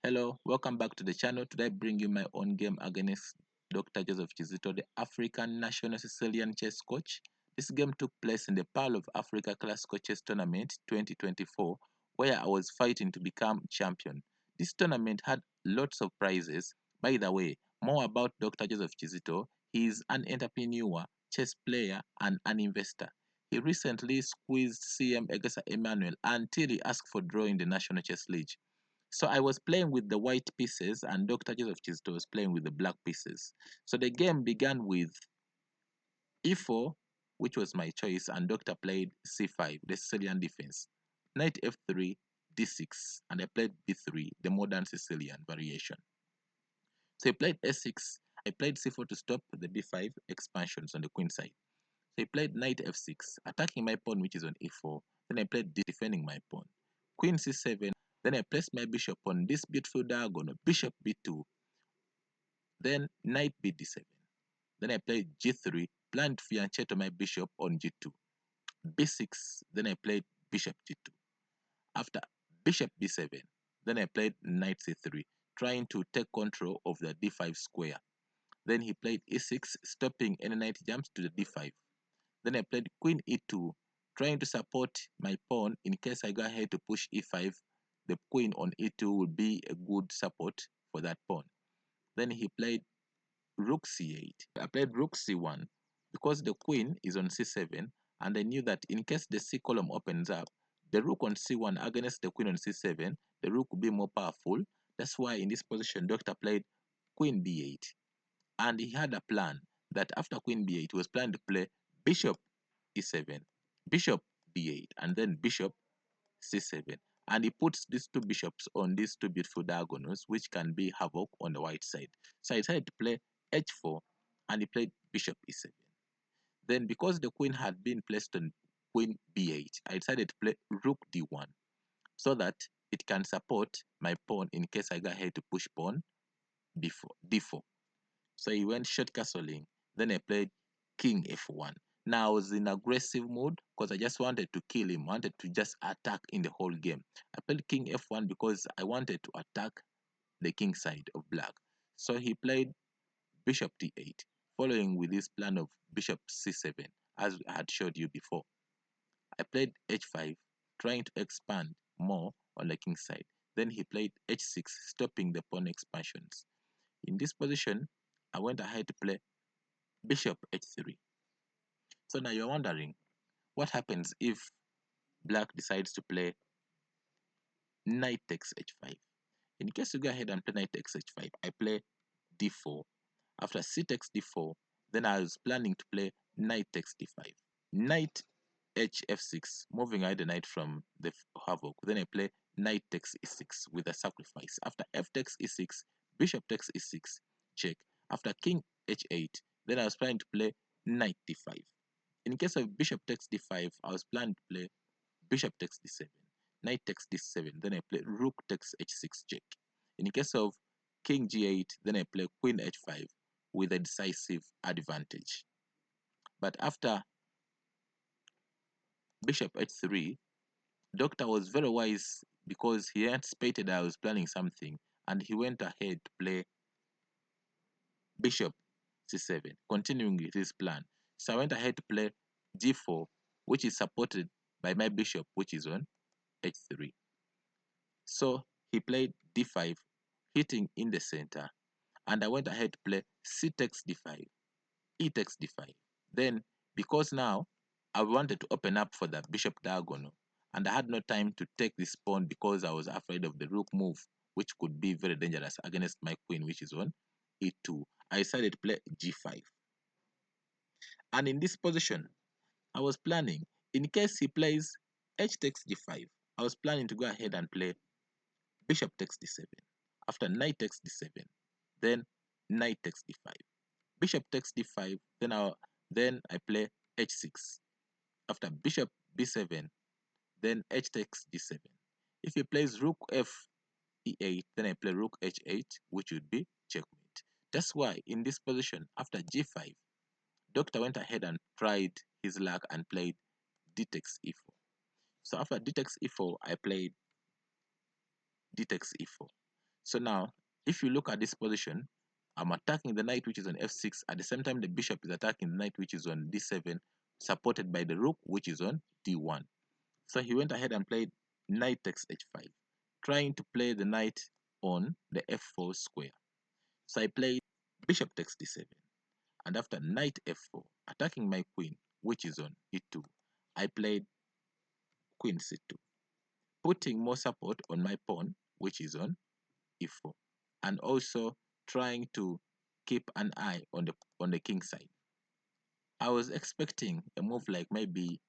Hello, welcome back to the channel. Today I bring you my own game against Dr. Joseph Kizito, the African national Sicilian chess coach. This game took place in the Pearl of Africa Classical Chess Tournament 2024, where I was fighting to become champion. This tournament had lots of prizes. By the way, more about Dr. Joseph Kizito. He is an entrepreneur, chess player, and an investor. He recently squeezed CM Egesa Emmanuel until he asked for draw in the National Chess League. So I was playing with the white pieces and Dr. Joseph Kizito was playing with the black pieces. So the game began with e4, which was my choice, and Doctor played c5, the Sicilian defense. Knight f3, d6, and I played b3, the modern Sicilian variation. So he played s6, I played c4 to stop the b5 expansions on the queen side. So he played knight f6, attacking my pawn which is on e4. Then I played defending my pawn. Queen c7, then I placed my bishop on this beautiful diagonal, bishop b2, then knight b d7. Then I played g3, planned to fianchetto my bishop on g2. b6, then I played bishop g2. After bishop b7, then I played knight c3, trying to take control of the d5 square. Then he played e6, stopping any knight jumps to the d5. Then I played queen e2, trying to support my pawn in case I go ahead to push e5. The queen on e2 will be a good support for that pawn. Then he played rook c8. I played rook c1 because the queen is on c7, and I knew that in case the c column opens up, the rook on c1 against the queen on c7, the rook will be more powerful. That's why in this position, Doctor played queen b8. And he had a plan that after queen b8, he was planning to play bishop e7, bishop d8, and then bishop c7. And he puts these two bishops on these two beautiful diagonals, which can be havoc on the white side. So I decided to play h4, and he played bishop e7. Then because the queen had been placed on queen b8, I decided to play rook d1, so that it can support my pawn in case I go ahead to push pawn before d4. So he went short castling. Then I played king f1. Now I was in aggressive mode because I just wanted to kill him. I wanted to just attack in the whole game. I played king f1 because I wanted to attack the king side of black. So he played bishop d8, following with his plan of bishop c7, as I had showed you before. I played h5, trying to expand more on the king side. Then he played h6, stopping the pawn expansions. In this position, I went ahead to play bishop h3. So now you're wondering, what happens if black decides to play knight takes h5? In case you go ahead and play knight takes h5, I play d4. After c takes d4, then I was planning to play knight takes d5. Knight hf6, moving ahead the knight from the havoc. Then I play knight takes e6 with a sacrifice. After f takes e6, bishop takes e6, check. After king h8, then I was planning to play knight d5. In case of bishop takes d5, I was planning to play bishop takes d7, knight takes d7, then I play rook takes h6 check. In case of king g8, then I play queen h5 with a decisive advantage. But after bishop h3, Doctor was very wise because he anticipated I was planning something, and he went ahead to play bishop c7, continuing with his plan. So I went ahead to play g4, which is supported by my bishop, which is on h3. So he played d5, hitting in the center, and I went ahead to play c takes d5, e takes d5. Then, because now I wanted to open up for the bishop diagonal, and I had no time to take this pawn because I was afraid of the rook move, which could be very dangerous against my queen, which is on e2. I decided to play g5. And in this position, I was planning, in case he plays h takes g5, I was planning to go ahead and play bishop takes d7. After knight takes d7, then knight takes d5. Bishop takes d5, then I play h6. After bishop b7, then h takes d7. If he plays rook f e8, then I play rook h8, which would be checkmate. That's why in this position, after g5, Doctor went ahead and tried his luck and played d takes e4. So after d takes e4, I played d takes e4. So now, if you look at this position, I'm attacking the knight which is on f6. At the same time, the bishop is attacking the knight which is on d7, supported by the rook which is on d1. So he went ahead and played knight takes h5, trying to play the knight on the f4 square. So I played bishop takes d7, and after knight f4, attacking my queen which is on e2, I played queen c2, putting more support on my pawn which is on e4, and also trying to keep an eye on the king side. I was expecting a move like maybe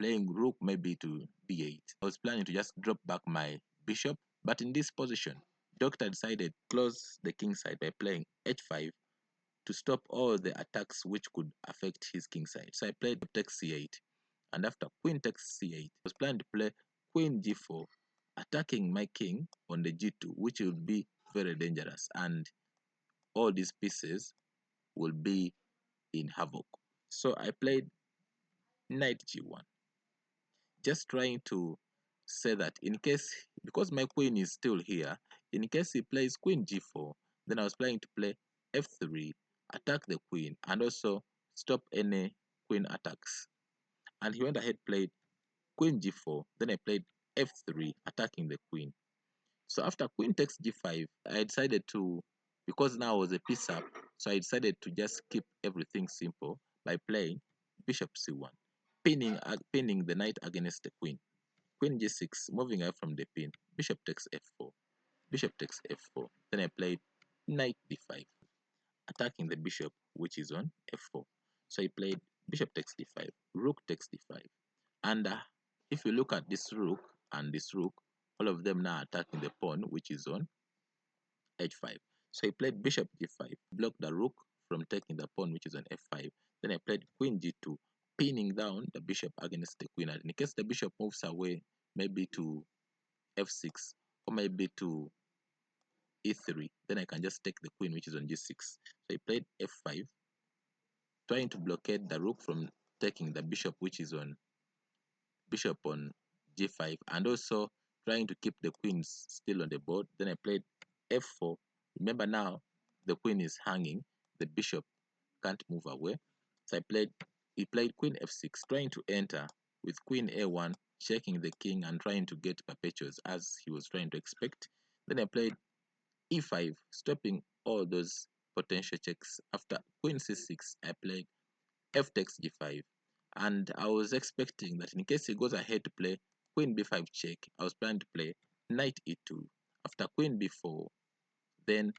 playing rook maybe to b8. I was planning to just drop back my bishop, but in this position, Doctor decided to close the king side by playing h5 to stop all the attacks which could affect his king side. So I played takes c8, and after queen takes c8, I was planning to play queen g4, attacking my king on the g2, which will be very dangerous, and all these pieces will be in havoc. So I played knight g1, just trying to say that in case, because my queen is still here, in case he plays queen g4, then I was planning to play f3, attack the queen, and also stop any queen attacks. And he went ahead played queen g4, then I played f3, attacking the queen. So after queen takes g5, I decided to, because now I was a piece up, so I decided to just keep everything simple by playing bishop c1, pinning the knight against the queen. Queen g6, moving away from the pin, bishop takes f4, bishop takes f4. Then I played knight d5, attacking the bishop which is on f4. So I played bishop takes d5, rook takes d5. And if you look at this rook and this rook, all of them now attacking the pawn which is on h5. So I played bishop g5, block the rook from taking the pawn which is on f5. Then I played queen g2, pinning down the bishop against the queen. And in case the bishop moves away, maybe to f6 or maybe to e3, then I can just take the queen which is on g6. So I played f5, trying to blockade the rook from taking the bishop which is on g5, and also trying to keep the queens still on the board. Then I played f4. Remember now the queen is hanging, the bishop can't move away. So he played queen f6, trying to enter with queen a1, checking the king and trying to get perpetuals as he was trying to expect. Then I played e5, stopping all those potential checks. After queen c6, I played f takes g5, and I was expecting that in case he goes ahead to play queen b5 check, I was planning to play knight e2. After queen b4, then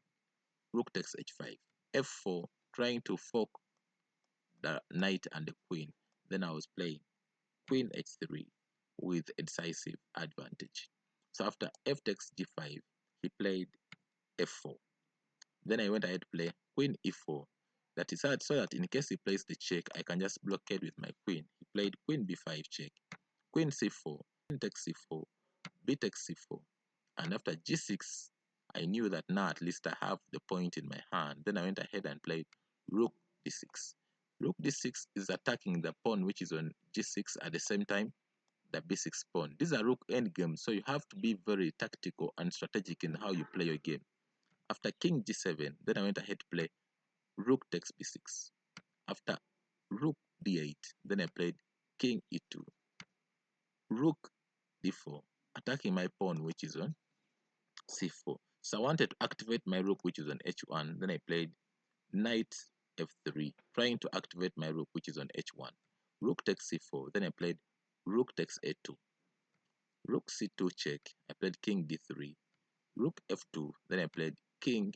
rook takes h5, f4, trying to fork the knight and the queen. Then I was playing queen h3 with a decisive advantage. So after f takes g5, he played f4. Then I went ahead to play queen e4. That is hard, so that in case he plays the check, I can just blockade with my queen. He played queen b5 check, queen c4, queen takes c4, b takes c4. And after g6, I knew that now at least I have the point in my hand. Then I went ahead and played rook d6. Rook d6 is attacking the pawn which is on g6 at the same time the b6 pawn. These are rook endgames, so you have to be very tactical and strategic in how you play your game. After king g7, then I went ahead to play rook takes b6. After rook d8, then I played king e2, rook d4, attacking my pawn which is on c4. So I wanted to activate my rook which is on h1, then I played knight f3, trying to activate my rook which is on h1. Rook takes c4, then I played rook takes a2, rook c2 check, I played king d3, rook f2, then I played king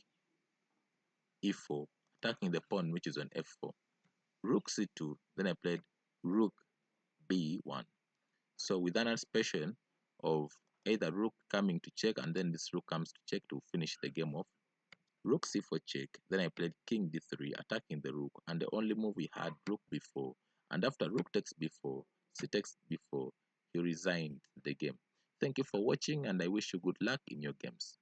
e4, attacking the pawn which is on f4. Rook c2, then I played rook b1. So with an anticipation of either rook coming to check and then this rook comes to check to finish the game off. Rook c4 check, then I played king d3, attacking the rook, and the only move we had rook b4. And after rook takes b4, c takes b4, he resigned the game. Thank you for watching, and I wish you good luck in your games.